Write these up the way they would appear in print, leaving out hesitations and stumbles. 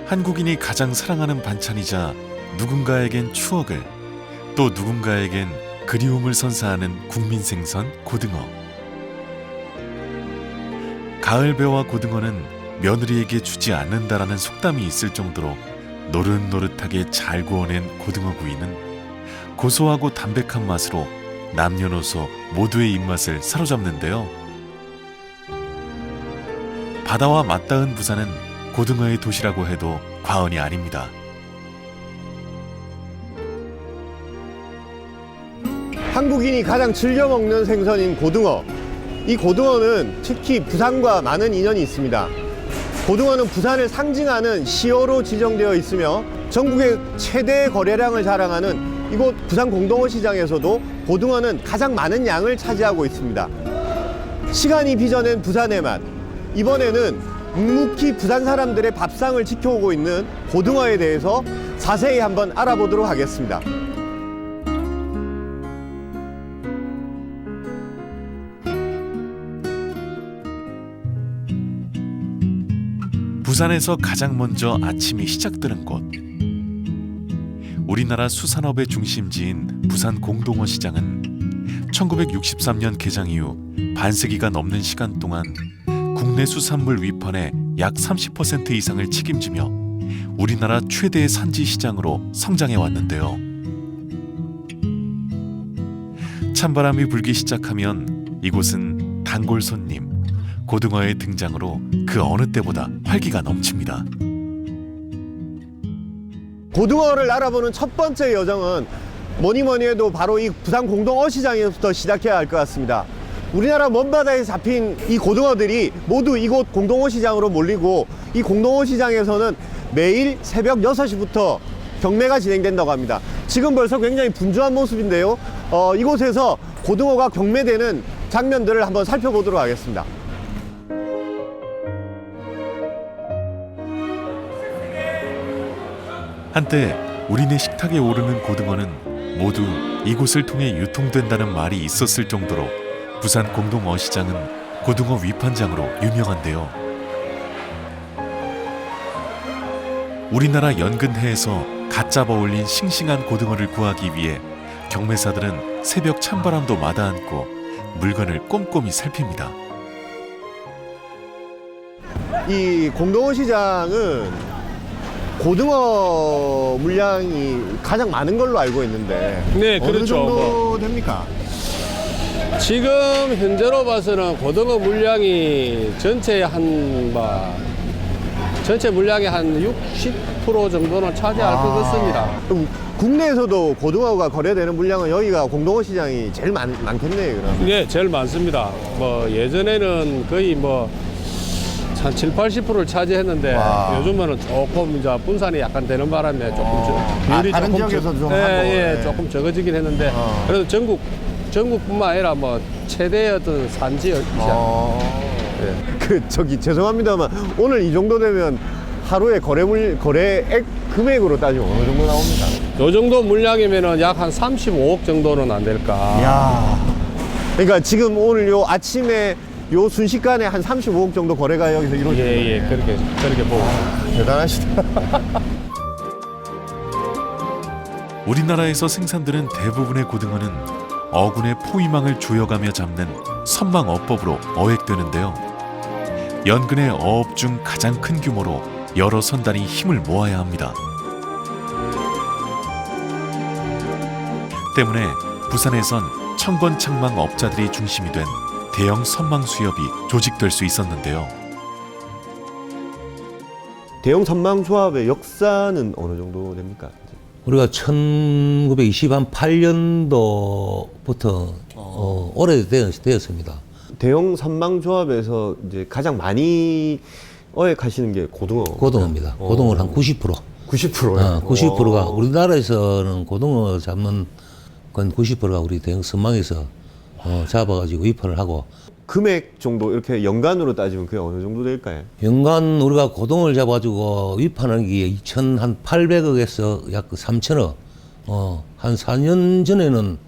한국인이 가장 사랑하는 반찬이자 누군가에겐 추억을, 또 누군가에겐 그리움을 선사하는 국민 생선 고등어. 가을배와 고등어는 며느리에게 주지 않는다라는 속담이 있을 정도로 노릇노릇하게 잘 구워낸 고등어 구이는 고소하고 담백한 맛으로 남녀노소 모두의 입맛을 사로잡는데요. 바다와 맞닿은 부산은 고등어의 도시라고 해도 과언이 아닙니다. 한국인이 가장 즐겨 먹는 생선인 고등어. 이 고등어는 특히 부산과 많은 인연이 있습니다. 고등어는 부산을 상징하는 시어로 지정되어 있으며 전국의 최대 거래량을 자랑하는 이곳 부산 공동어 시장에서도 고등어는 가장 많은 양을 차지하고 있습니다. 시간이 빚어낸 부산의 맛. 이번에는 묵묵히 부산 사람들의 밥상을 지켜오고 있는 고등어에 대해서 자세히 한번 알아보도록 하겠습니다. 부산에서 가장 먼저 아침이 시작되는 곳. 우리나라 수산업의 중심지인 부산 공동어 시장은 1963년 개장 이후 반세기가 넘는 시간 동안 국내 수산물 위판의 약 30% 이상을 책임지며 우리나라 최대의 산지 시장으로 성장해 왔는데요. 찬바람이 불기 시작하면 이곳은 단골 손님, 고등어의 등장으로 그 어느 때보다 활기가 넘칩니다. 고등어를 알아보는 첫 번째 여정은 뭐니 해도 바로 이 부산 공동어 시장에서부터 시작해야 할 것 같습니다. 우리나라 먼바다에 잡힌 이 고등어들이 모두 이곳 공동어 시장으로 몰리고, 이 공동어 시장에서는 매일 새벽 6시부터 경매가 진행된다고 합니다. 지금 벌써 굉장히 분주한 모습인데요. 이곳에서 고등어가 경매되는 장면들을 한번 살펴보도록 하겠습니다. 한때 우리네 식탁에 오르는 고등어는 모두 이곳을 통해 유통된다는 말이 있었을 정도로 부산 공동어 시장은 고등어 위판장으로 유명한데요. 우리나라 연근해에서 갓 잡아 올린 싱싱한 고등어를 구하기 위해 경매사들은 새벽 찬바람도 마다않고 물건을 꼼꼼히 살핍니다. 이 공동어 시장은 고등어 물량이 가장 많은 걸로 알고 있는데, 네, 어느 그렇죠. 정도 됩니까? 지금 현재로 봐서는 고등어 물량이 전체 물량의 한 60% 정도는 차지할 것 같습니다. 그럼 국내에서도 고등어가 거래되는 물량은 여기가 공동어 시장이 제일 많겠네요, 그럼. 네, 제일 많습니다. 예전에는 거의 한 7, 80%를 차지했는데 와. 요즘은 조금 이제 분산이 약간 되는 바람에 비율이 다른 조금 지역에서도 좀 하고, 예, 예. 조금 적어지긴 했는데 그래도 전국뿐만 아니라 최대의 어떤 산지 시장. 죄송합니다만 오늘 이 정도 되면 하루에 거래액 금액으로 따지면 어느 정도 나옵니까? 요 정도 물량이면은 약 한 35억 정도는 안 될까. 이야. 그러니까 지금 오늘 요 아침에 요 순식간에 한 35억 정도 거래가 여기서 이루어지는 거예요. 예, 그렇게 보고. 대단하시다. 우리나라에서 생산되는 대부분의 고등어는 어군의 포위망을 조여가며 잡는 선망어법으로 어획되는데요. 연근의 어업 중 가장 큰 규모로 여러 선단이 힘을 모아야 합니다. 때문에 부산에선 청건창망 업자들이 중심이 된 대형 선망 수협이 조직될 수 있었는데요. 대형 선망 조합의 역사는 어느 정도 됩니까? 우리가 1928년도부터 오래되었습니다. 대형 선망 조합에서 이제 가장 많이 어획하시는 게 고등어입니다. 고등어를 한 90%. 90%요? 90%가 우리나라에서는 고등어 잡는 건 90%가 우리 대형 선망에서 잡아가지고 위판을 하고. 금액 정도 이렇게 연간으로 따지면 그게 어느 정도 될까요? 연간 우리가 고등어를 잡아가지고 위판하는 게 2,800억에서 약 3,000억. 한 4년 전에는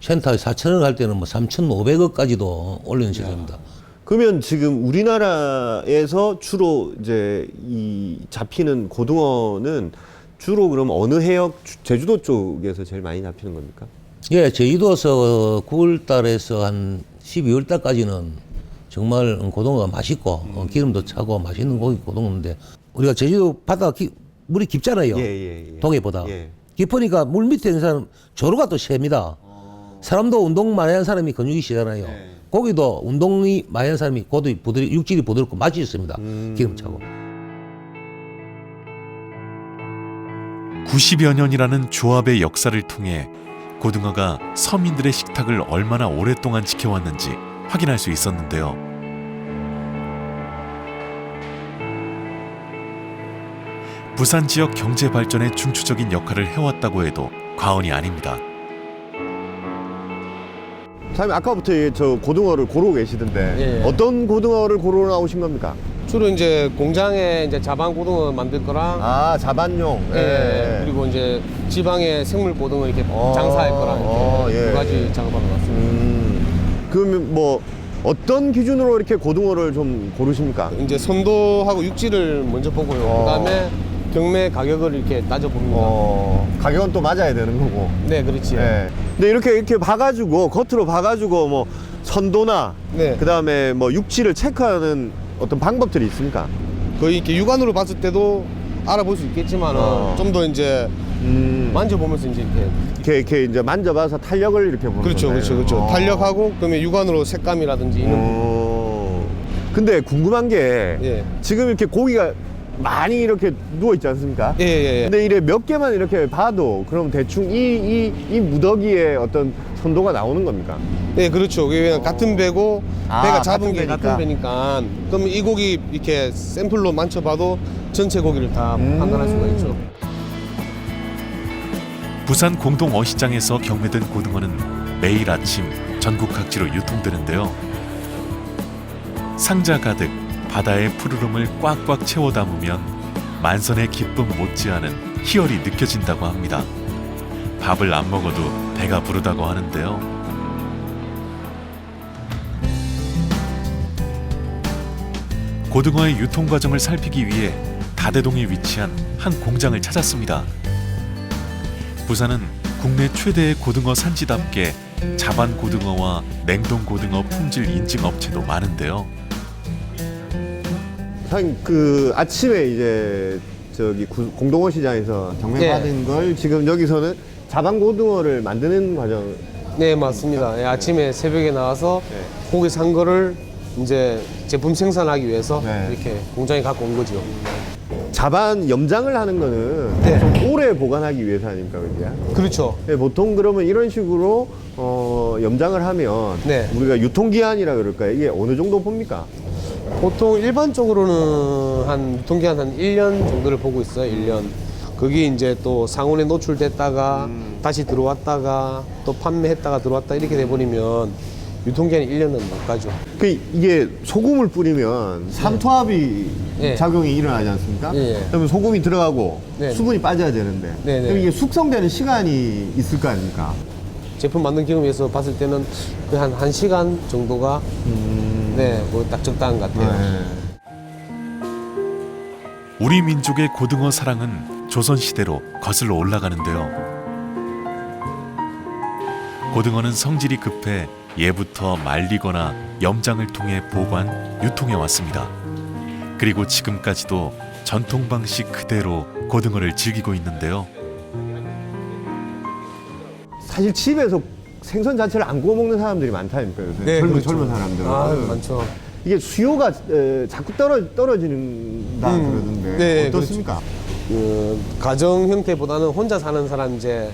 센터에 4,000억 할 때는 3,500억까지도 올리는 시절입니다. 그러면 지금 우리나라에서 주로 이제 이 잡히는 고등어는 주로 그럼 어느 해역, 제주도 쪽에서 제일 많이 잡히는 겁니까? 예, 제주도에서 9월 달에서 한 12월 달까지는 정말 고등어가 맛있고 기름도 차고 맛있는 고기 고등어인데 우리가 제주도 바다가 물이 깊잖아요. 예. 동해보다. 예. 깊으니까 물 밑에 있는 사람 조류가 또 셉니다. 사람도 운동 많이 하는 사람이 근육이 세잖아요. 고기도 운동이 많이 하는 사람이 육질이 부드럽고 맛이 있습니다. 기름차고. 90여 년이라는 조합의 역사를 통해 고등어가 서민들의 식탁을 얼마나 오랫동안 지켜왔는지 확인할 수 있었는데요. 부산 지역 경제 발전에 중추적인 역할을 해왔다고 해도 과언이 아닙니다. 사장님 아까부터 저 고등어를 고르고 계시던데 예. 어떤 고등어를 고르러 나오신 겁니까? 주로 이제 공장에 이제 자반 고등어 만들 거랑 아, 자반용. 예. 그리고 이제 지방에 생물 고등어 이렇게 장사할 거랑 이렇게 예. 두 가지 작업하러 왔습니다. 그러면 뭐 어떤 기준으로 이렇게 고등어를 좀 고르십니까? 이제 선도하고 육질을 먼저 보고요. 그다음에 경매 가격을 이렇게 따져봅니다. 가격은 또 맞아야 되는 거고. 네, 그렇지. 예. 근데 이렇게 봐가지고 겉으로 봐가지고 뭐 선도나 네. 그다음에 뭐 육질을 체크하는 어떤 방법들이 있습니까? 거의 이렇게 육안으로 봤을 때도 알아볼 수 있겠지만은 좀 더 이제 만져보면서 이제 이렇게 이제 만져봐서 탄력을 이렇게 보는 그렇죠, 거네요. 그렇죠. 탄력하고 그러면 육안으로 색감이라든지 이런 근데 궁금한 게 예. 지금 이렇게 고기가 많이 이렇게 누워 있지 않습니까? 예. 근데 이래 몇 개만 이렇게 봐도 그럼 대충 이 무더기에 어떤 선도가 나오는 겁니까? 네, 그렇죠. 그게 같은 배고 배가 잡은 같은 게 배니까. 같은 배니까 그러면 이 고기 이렇게 샘플로 만져봐도 전체 고기를 다 판단할 수가 있죠. 부산 공동어시장에서 경매된 고등어는 매일 아침 전국 각지로 유통되는데요. 상자 가득 바다의 푸르름을 꽉꽉 채워 담으면 만선의 기쁨 못지않은 희열이 느껴진다고 합니다. 밥을 안 먹어도 배가 부르다고 하는데요. 고등어의 유통 과정을 살피기 위해 다대동에 위치한 한 공장을 찾았습니다. 부산은 국내 최대의 고등어 산지답게 자반 고등어와 냉동 고등어 품질 인증 업체도 많은데요. 사장님 그 아침에 이제 저기 공동어 시장에서 경매받은 걸 지금 여기서는 자반 고등어를 만드는 과정. 네, 맞습니다. 예, 아침에 새벽에 나와서 고기 산 거를 이제 제품 생산하기 위해서 이렇게 공장에 갖고 온 거죠. 자반 염장을 하는 거는 네. 좀 오래 보관하기 위해서 아닙니까, 그게? 그렇죠. 네, 보통 그러면 이런 식으로 염장을 하면 네. 우리가 유통기한이라 그럴까요? 이게 어느 정도 봅니까? 보통 일반적으로는 한 유통기한 한 1년 정도를 보고 있어요. 1년. 그게 이제 또 상온에 노출됐다가 다시 들어왔다가 또 판매했다가 들어왔다 이렇게 돼버리면 유통기한이 1년은 못 가죠. 이게 소금을 뿌리면 삼투압이 예. 작용이 일어나지 않습니까? 예. 그러면 소금이 들어가고 네. 수분이 빠져야 되는데 네, 네. 그럼 이게 숙성되는 시간이 있을 거 아닙니까? 제품 만든 경험에서 봤을 때는 그 한 1시간 정도가 네, 뭐 딱 적당한 것 같아요. 우리 민족의 고등어 사랑은 조선시대로 거슬러 올라가는데요. 고등어는 성질이 급해 예부터 말리거나 염장을 통해 보관, 유통해 왔습니다. 그리고 지금까지도 전통 방식 그대로 고등어를 즐기고 있는데요. 사실 집에서 생선 자체를 안 구워 먹는 사람들이 많다니까 요새. 네, 그렇죠. 젊은 사람들은. 많죠. 이게 수요가 자꾸 떨어진다 그러는데 네, 어떻습니까? 그 가정 형태보다는 혼자 사는 사람 이제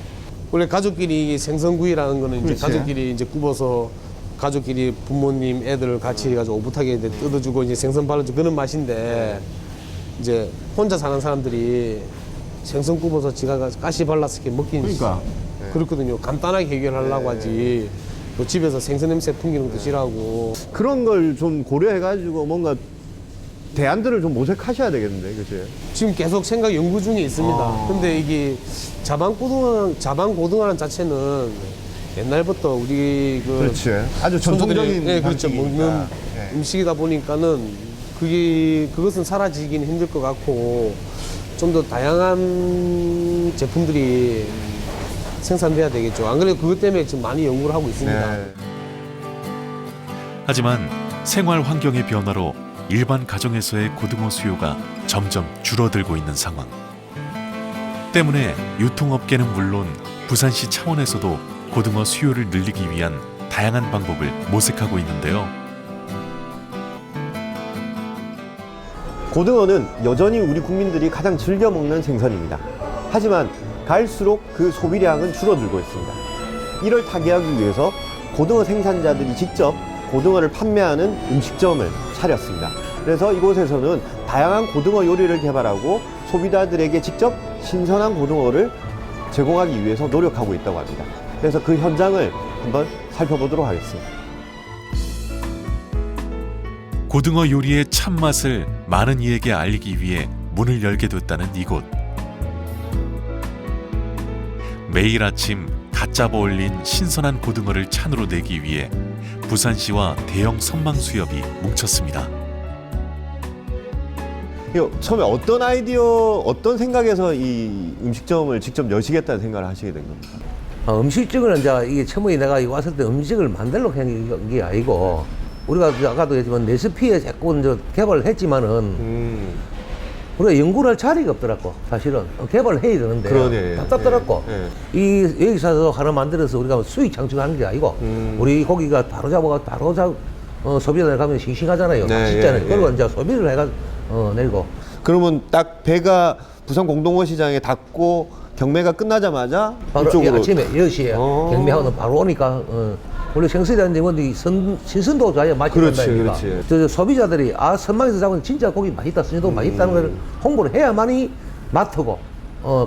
원래 가족끼리 생선구이라는 거는 이제 그렇지. 가족끼리 이제 굽어서 가족끼리 부모님 애들 같이 해가지고 오붓하게 이제 뜯어주고 이제 생선 발라주고 그런 맛인데 이제 혼자 사는 사람들이 생선 굽어서 지가 가시 발라서 이렇게 먹긴 그러니까. 그렇거든요. 간단하게 해결하려고 하지. 또 집에서 생선 냄새 풍기는 것도 싫어하고. 그런 걸 좀 고려해가지고 뭔가 대안들을 좀 모색하셔야 되겠는데, 그치? 지금 계속 생각 연구 중에 있습니다. 근데 이게 자반 고등어라는 자체는 옛날부터 우리 그 그렇지. 아주 전통적인 네, 그렇죠. 방식이니까. 먹는 네. 음식이다 보니까는 그것은 사라지긴 힘들 것 같고 좀 더 다양한 제품들이 생산돼야 되겠죠. 안 그래도 그것 때문에 지금 많이 연구를 하고 있습니다. 네. 하지만 생활 환경의 변화로 일반 가정에서의 고등어 수요가 점점 줄어들고 있는 상황. 때문에 유통업계는 물론 부산시 차원에서도 고등어 수요를 늘리기 위한 다양한 방법을 모색하고 있는데요. 고등어는 여전히 우리 국민들이 가장 즐겨 먹는 생선입니다. 하지만 갈수록 그 소비량은 줄어들고 있습니다. 이를 타개하기 위해서 고등어 생산자들이 직접 고등어를 판매하는 음식점을 차렸습니다. 그래서 이곳에서는 다양한 고등어 요리를 개발하고 소비자들에게 직접 신선한 고등어를 제공하기 위해서 노력하고 있다고 합니다. 그래서 그 현장을 한번 살펴보도록 하겠습니다. 고등어 요리의 참맛을 많은 이에게 알리기 위해 문을 열게 됐다는 이곳. 매일 아침 갓 잡아 올린 신선한 고등어를 찬으로 내기 위해 부산시와 대형 선망 수협이 뭉쳤습니다. 처음에 어떤 아이디어, 어떤 생각에서 이 음식점을 직접 여시겠다는 생각을 하시게 된 겁니까? 음식점을 이제 이게 처음에 내가 여기 왔을 때 음식을 만들려고 한 게 아니고 우리가 아까도 했지만 레시피에 자꾸 이제 개발을 했지만은 우리가 연구를 할 자리가 없더라고. 사실은 개발을 해야 되는데 그러네. 답답더라고. 이 여기서 하나 만들어서 우리가 수익 창출하는 게 아니고 우리 고기가 바로 잡아가 바로 소비자들 가면 싱싱하잖아요. 네, 맛있잖아요. 예, 그리고 예. 이제 소비를 해가 내고. 그러면 딱 배가 부산 공동어 시장에 닫고 경매가 끝나자마자 바로 이쪽으로 아침에 10시에 어. 경매하고는 바로 오니까 원래 생수라는 데는 신선도 좋아야 맛이 그렇지, 난다니까. 그렇지. 저 소비자들이 선망에서 잡은 진짜 고기 맛있다, 신선도 맛있다는 걸 홍보를 해야만이 맡고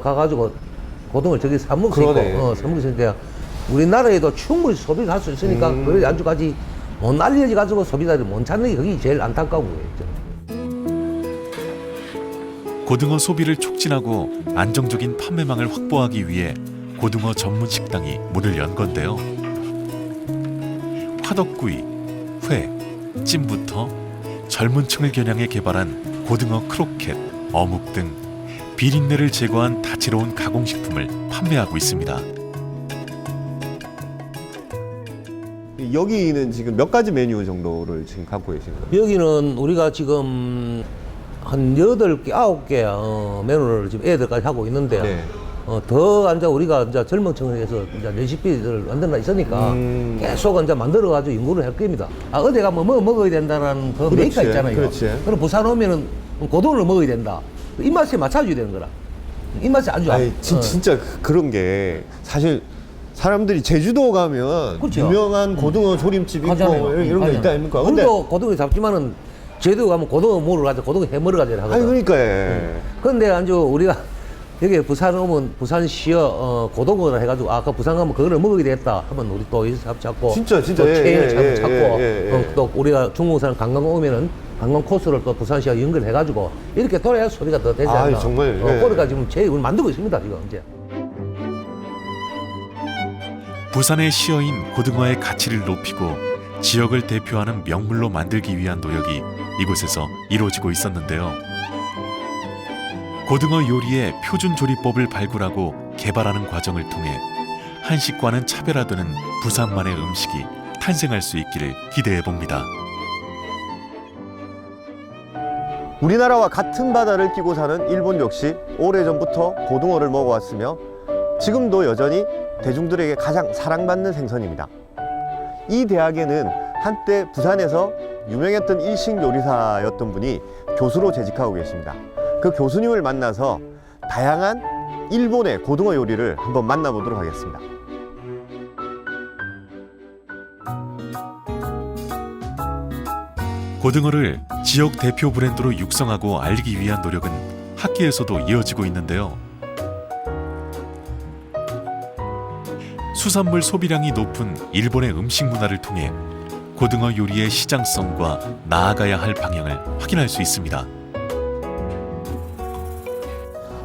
가가지고 고등을 저기 사 먹을 수 있고 그러네. 사 먹을 수 있으니까 우리나라에도 충분히 소비를 할 수 있으니까 그래 안주까지 못 날려지 가지고 소비자들이 못 찾는 게 그게 제일 안타까운 거예요. 고등어 소비를 촉진하고 안정적인 판매망을 확보하기 위해 고등어 전문 식당이 문을 연 건데요. 화덕구이, 회, 찜부터 젊은 층을 겨냥해 개발한 고등어 크로켓, 어묵 등 비린내를 제거한 다채로운 가공식품을 판매하고 있습니다. 여기는 지금 몇 가지 메뉴 정도를 지금 갖고 계신 거예요? 여기는 우리가 지금 한 8개, 9개 메뉴를 지금 애들까지 하고 있는데요. 네. 더 이제 우리가 이제 젊은 층에서 이제 레시피를 만들어 있으니까 계속 이제 만들어가지고 연구를 할 겁니다. 어디 가면 뭐 먹어야 된다는 그 그렇지, 메이커 있잖아요. 그렇지. 그럼 부산 오면은 고등어를 먹어야 된다. 입맛에 맞춰줘야 되는 거라. 입맛이 안 좋아. 아니, 진짜 그런 게 사실 사람들이 제주도 가면 그렇죠. 유명한 고등어 조림집 있고 하잖아요. 이런 거 있다 아닙니까? 근데 우리도 고등어 잡지만은 제주도 가면 고등어 먹으러 가자, 고등어 해 먹으러 가자 하거든. 아니 그러니까 예. 근데 아주 우리가 여기 부산 오면 부산시어 고등어를 해가지고 아까 부산 가면 그거를 먹어야 되겠다 하면 우리 또 이사 잡고 진짜, 또 예, 체인을 예, 찾고 예. 또 우리가 중국산 관광 오면은 관광 코스를 또 부산시와 연결해가지고 이렇게 돌아야 소비가 더 되지 않나. 아, 정말, 예. 그러니까 지금 제일 만들고 있습니다 지금 이제. 부산의 시어인 고등어의 가치를 높이고 지역을 대표하는 명물로 만들기 위한 노력이 이곳에서 이루어지고 있었는데요. 고등어 요리의 표준 조리법을 발굴하고 개발하는 과정을 통해 한식과는 차별화되는 부산만의 음식이 탄생할 수 있기를 기대해 봅니다. 우리나라와 같은 바다를 끼고 사는 일본 역시 오래전부터 고등어를 먹어왔으며 지금도 여전히 대중들에게 가장 사랑받는 생선입니다. 이 대학에는 한때 부산에서 유명했던 일식 요리사였던 분이 교수로 재직하고 계십니다. 그 교수님을 만나서 다양한 일본의 고등어 요리를 한번 만나보도록 하겠습니다. 고등어를 지역 대표 브랜드로 육성하고 알리기 위한 노력은 학계에서도 이어지고 있는데요. 수산물 소비량이 높은 일본의 음식 문화를 통해 고등어 요리의 시장성과 나아가야 할 방향을 확인할 수 있습니다.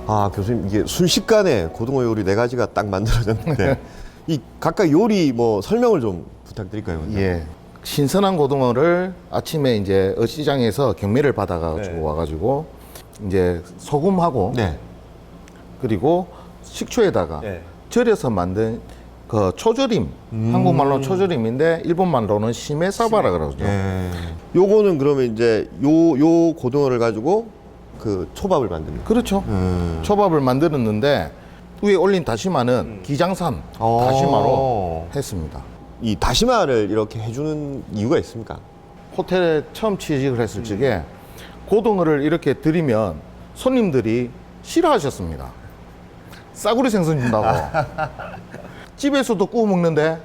아 교수님 이게 순식간에 고등어 요리 4가지가 딱 만들어졌는데 이 각각 요리 뭐 설명을 좀 부탁드릴까요? 원장님? 예. 신선한 고등어를 아침에 이제 어시장에서 경매를 받아가지고 네. 와가지고 이제 소금하고 네. 그리고 식초에다가 네. 절여서 만든 그 초절임, 한국말로 초절임인데 일본말로는 시메사바라 그러죠. 예. 요거는 그러면 이제 요 고등어를 가지고 그 초밥을 만듭니다. 그렇죠. 초밥을 만들었는데 위에 올린 다시마는 기장산 다시마로 했습니다. 이 다시마를 이렇게 해주는 이유가 있습니까? 호텔에 처음 취직을 했을 적에 고등어를 이렇게 드리면 손님들이 싫어하셨습니다. 싸구려 생선 준다고. 집에서도 구워 먹는데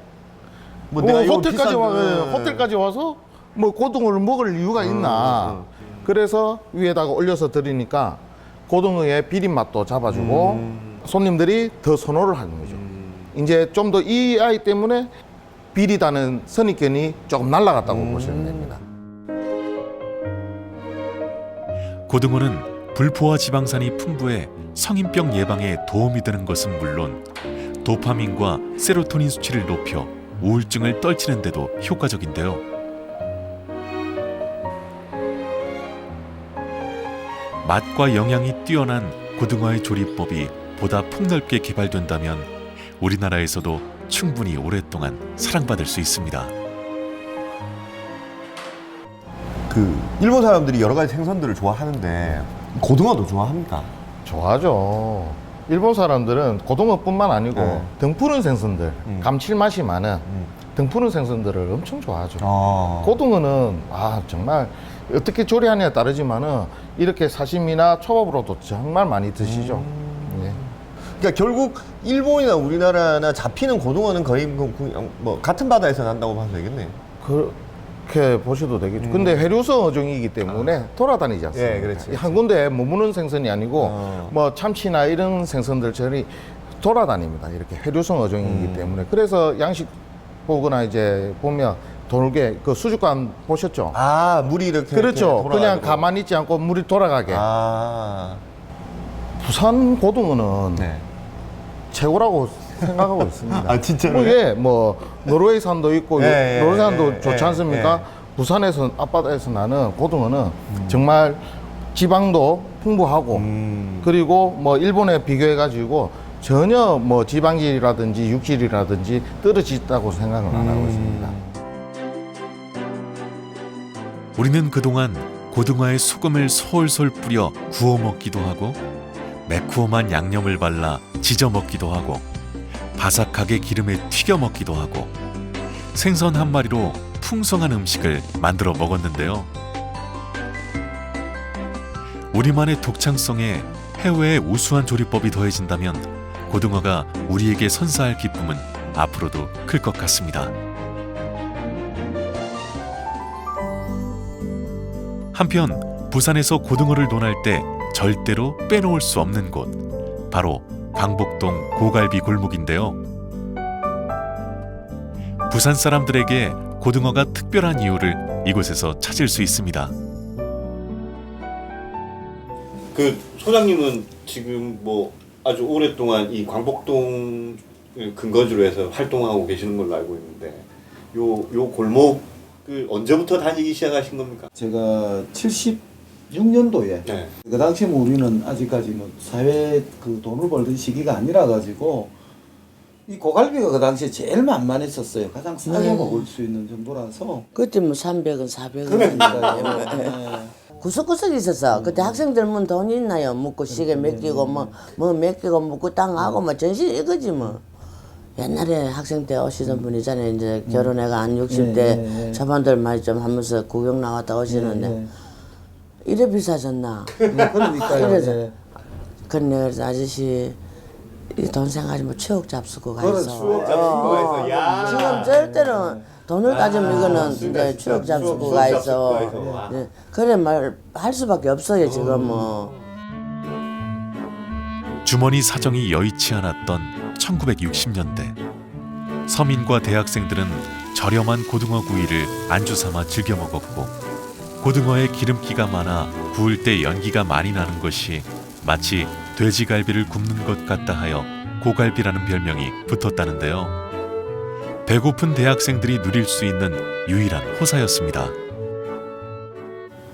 뭐 내가 이거 호텔까지 비싼- 호텔까지 와서 뭐 고등어를 먹을 이유가 있나. 그래서 위에다가 올려서 드리니까 고등어의 비린 맛도 잡아주고 손님들이 더 선호를 하는 거죠. 이제 좀 더 이 아이 때문에 비리다는 선입견이 조금 날아갔다고 보시면 됩니다. 고등어는 불포화 지방산이 풍부해 성인병 예방에 도움이 되는 것은 물론 도파민과 세로토닌 수치를 높여 우울증을 떨치는 데도 효과적인데요. 맛과 영양이 뛰어난 고등어의 조리법이 보다 폭넓게 개발된다면 우리나라에서도 충분히 오랫동안 사랑받을 수 있습니다. 그 일본 사람들이 여러 가지 생선들을 좋아하는데 고등어도 좋아합니까? 좋아하죠. 일본 사람들은 고등어뿐만 아니고 네. 등푸른 생선들, 감칠맛이 많은 등푸른 생선들을 엄청 좋아하죠. 고등어는 정말 어떻게 조리하느냐에 따르지만은 이렇게 사시미나 초밥으로도 정말 많이 드시죠. 예. 그러니까 결국 일본이나 우리나라나 잡히는 고등어는 거의 뭐 같은 바다에서 난다고 봐도 되겠네. 그렇게 보셔도 되겠죠. 근데 해류성 어종이기 때문에 돌아다니지 않습니까? 예, 그렇지. 한 군데 머무는 생선이 아니고 어. 뭐 참치나 이런 생선들처럼 돌아다닙니다. 이렇게 해류성 어종이기 때문에. 그래서 양식 보거나 이제 보면 돌게 그 수족관 보셨죠? 물이 이렇게 그렇죠. 이렇게 돌아가지고. 그냥 가만히 있지 않고 물이 돌아가게. 부산 고등어는 네. 최고라고 생각하고 있습니다. 진짜로요? 예, 뭐 노르웨이산도 있고 예, 노르웨이산도 예, 좋지 예, 않습니까? 예. 부산에서 앞바다에서 나는 고등어는 정말 지방도 풍부하고 그리고 뭐 일본에 비교해 가지고 전혀 뭐 지방질이라든지 육질이라든지 떨어지다고 생각을 안 하고 있습니다. 우리는 그동안 고등어에 소금을 솔솔 뿌려 구워 먹기도 하고 매콤한 양념을 발라 지져 먹기도 하고 바삭하게 기름에 튀겨 먹기도 하고 생선 한 마리로 풍성한 음식을 만들어 먹었는데요. 우리만의 독창성에 해외의 우수한 조리법이 더해진다면 고등어가 우리에게 선사할 기쁨은 앞으로도 클 것 같습니다. 한편 부산에서 고등어를 논할 때 절대로 빼놓을 수 없는 곳, 바로 광복동 고갈비 골목인데요. 부산 사람들에게 고등어가 특별한 이유를 이곳에서 찾을 수 있습니다. 그 소장님은 지금 뭐 아주 오랫동안 이 광복동 근거지로 해서 활동하고 계시는 걸로 알고 있는데 요 골목을 언제부터 다니기 시작하신 겁니까? 제가 76년도에 네. 그 당시에 뭐 우리는 아직까지 뭐 사회 그 돈을 벌던 시기가 아니라 가지고 이 고갈비가 그 당시에 제일 만만했었어요. 가장 싸게 먹을 수 있는 정도라서. 그때 뭐 300원, 400원. 구석구석 있었어. 그때 학생들 뭐 돈 있나요? 묻고 시계 맡기고 뭐 맡기고 묻고 땅하고 뭐 전신 이거지 뭐. 옛날에 학생 때 오시던 분이잖아요. 이제 결혼해가 한 60대 초반들 많이 좀 하면서 구경 나왔다 오시는데 이래 비싸졌나? 그러니까요. 그래서 근데 아저씨 이 돈 생각하지 추억 잡수고 가 있어. 지금 절대로 돈을 따지면 이거는 이제 추억 잡수고 가 있어. 네. 그래 말 할 수밖에 없어요 지금 뭐. 주머니 사정이 여의치 않았던 1960년대 서민과 대학생들은 저렴한 고등어 구이를 안주 삼아 즐겨 먹었고 고등어에 기름기가 많아 구울 때 연기가 많이 나는 것이 마치 돼지갈비를 굽는 것 같다 하여 고갈비라는 별명이 붙었다는데요. 배고픈 대학생들이 누릴 수 있는 유일한 호사였습니다.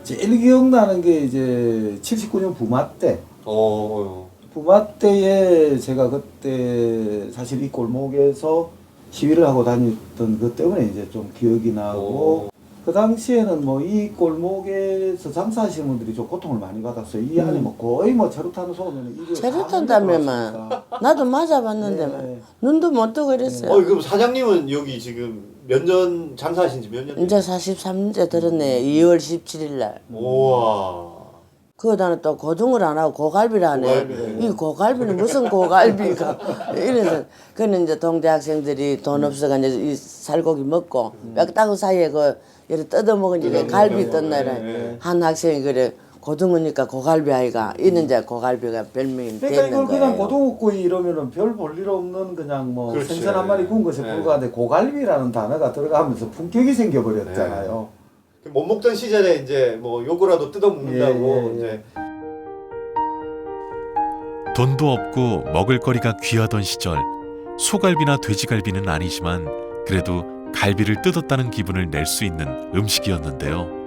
제일 기억나는 게 이제 79년 부마 때. 부마 때에 제가 그때 사실 이 골목에서 시위를 하고 다녔던 것 때문에 이제 좀 기억이 나고 그 당시에는 뭐 이 골목에서 장사하시는 분들이 좀 고통을 많이 받았어요. 이 안에 뭐 거의 뭐 체류탄 쏘면 이게 체류탄다며만 나도 맞아봤는데 네. 눈도 못 뜨고 이랬어요. 그럼 사장님은 여기 지금 몇 년 장사하신 지 몇 년? 이제 43년째 들었네. 2월 17일 날. 우와. 그거다는 또 고등어를 안 하고 고갈비를 하네. 이 고갈비는 무슨 고갈비가. 이래서 그는 이제 동대 학생들이 돈 없어가 이제 이 살고기 먹고 뼈다구 사이에 그 이렇게 뜯어 먹으니까 갈비 떴 날에 한 학생이 그래 고등어니까 고갈비 아이가 이는 이제 고갈비가 별명이 그러니까 되는 이걸 거예요. 그냥 고등어구이 이러면은 별 볼 일 없는 그냥 뭐 그렇지. 생선 한 마리 구운 것에 불과한데 고갈비라는 단어가 들어가면서 품격이 생겨버렸잖아요. 못 먹던 시절에 이제 뭐 요거라도 뜯어 먹는다고 예. 이제 돈도 없고 먹을거리가 귀하던 시절 소갈비나 돼지갈비는 아니지만 그래도 갈비를 뜯었다는 기분을 낼 수 있는 음식이었는데요.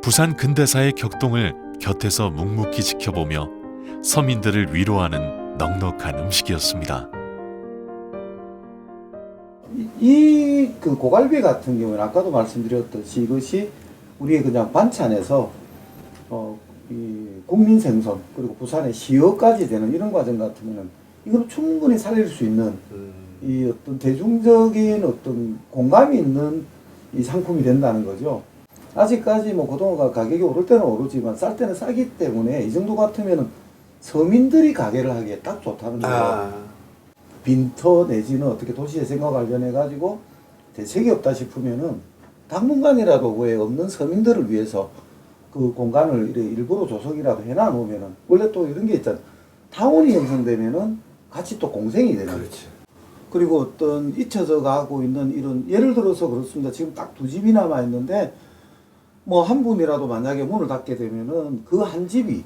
부산 근대사의 격동을 곁에서 묵묵히 지켜보며 서민들을 위로하는 넉넉한 음식이었습니다. 이 그 고갈비 같은 경우는 아까도 말씀드렸듯이 이것이 우리의 그냥 반찬에서 이 국민 생선 그리고 부산의 시어까지 되는 이런 과정 같으면은 이거는 충분히 살릴 수 있는 이 어떤 대중적인 어떤 공감이 있는 이 상품이 된다는 거죠. 아직까지 뭐 고등어가 가격이 오를 때는 오르지만 쌀 때는 싸기 때문에 이 정도 같으면은 서민들이 가게를 하기에 딱 좋다는 거예요. 빈터 내지는 어떻게 도시재생과 관련해 가지고 대책이 없다 싶으면은 당분간이라도 왜 없는 서민들을 위해서 그 공간을 이래 일부러 조성이라도 해놔 놓으면은 원래 또 이런 게 있잖아. 타운이 형성되면은 같이 또 공생이 되는 거지. 그리고 어떤 잊혀져 가고 있는 이런 예를 들어서 그렇습니다. 지금 딱 2집이 남아 있는데 뭐 한 분이라도 만약에 문을 닫게 되면은 그 한 집이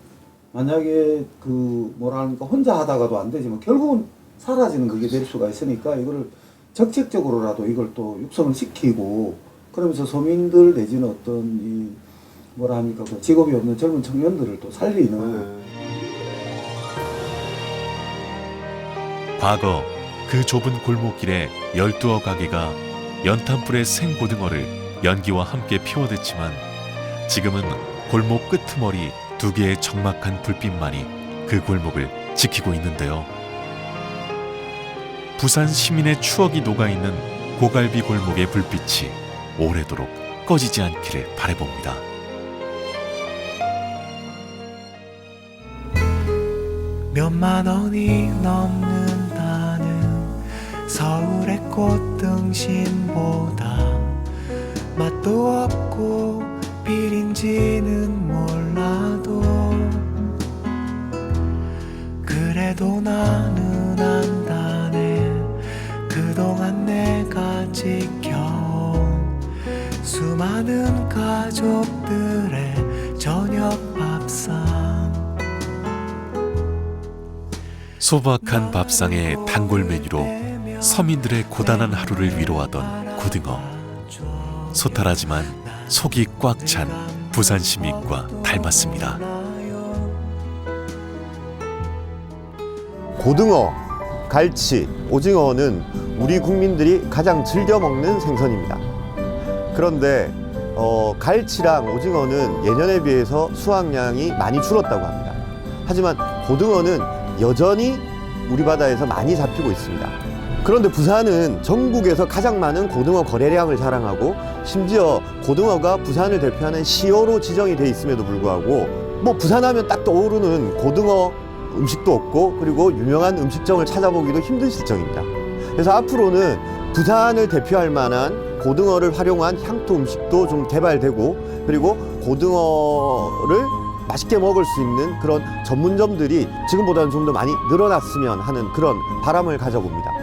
만약에 그 뭐랄까 혼자 하다가도 안 되지만 결국은 사라지는 그게 될 수가 있으니까 이거를 정책적으로라도 이걸 또 육성을 시키고 그러면서 서민들 내지는 어떤 이 뭐라 합니까 그 직업이 없는 젊은 청년들을 또 살리는 과거 그 좁은 골목길에 12어 가게가 연탄불에 생고등어를 연기와 함께 피워댔지만 지금은 골목 끄트머리 2개의 적막한 불빛만이 그 골목을 지키고 있는데요. 부산 시민의 추억이 녹아있는 고갈비 골목의 불빛이 오래도록 꺼지지 않기를 바라봅니다. 몇만 원이 넘는다는 서울의 꽃등심보다 맛도 없고 비린지는 몰라도 그래도 나는 안다네 그동안 내가 지켜온 수많은 가족들의 저녁 밥상 소박한 밥상의 단골 메뉴로 서민들의 고단한 하루를 위로하던 고등어. 소탈하지만 속이 꽉 찬 부산 시민과 닮았습니다. 고등어, 갈치, 오징어는 우리 국민들이 가장 즐겨 먹는 생선입니다. 그런데 갈치랑 오징어는 예년에 비해서 수확량이 많이 줄었다고 합니다. 하지만 고등어는 여전히 우리 바다에서 많이 잡히고 있습니다. 그런데 부산은 전국에서 가장 많은 고등어 거래량을 자랑하고 심지어 고등어가 부산을 대표하는 시어로 지정이 돼 있음에도 불구하고 뭐 부산하면 딱 떠오르는 고등어 음식도 없고 그리고 유명한 음식점을 찾아보기도 힘든 실정입니다. 그래서 앞으로는 부산을 대표할 만한 고등어를 활용한 향토 음식도 좀 개발되고 그리고 고등어를 맛있게 먹을 수 있는 그런 전문점들이 지금보다는 좀 더 많이 늘어났으면 하는 그런 바람을 가져봅니다.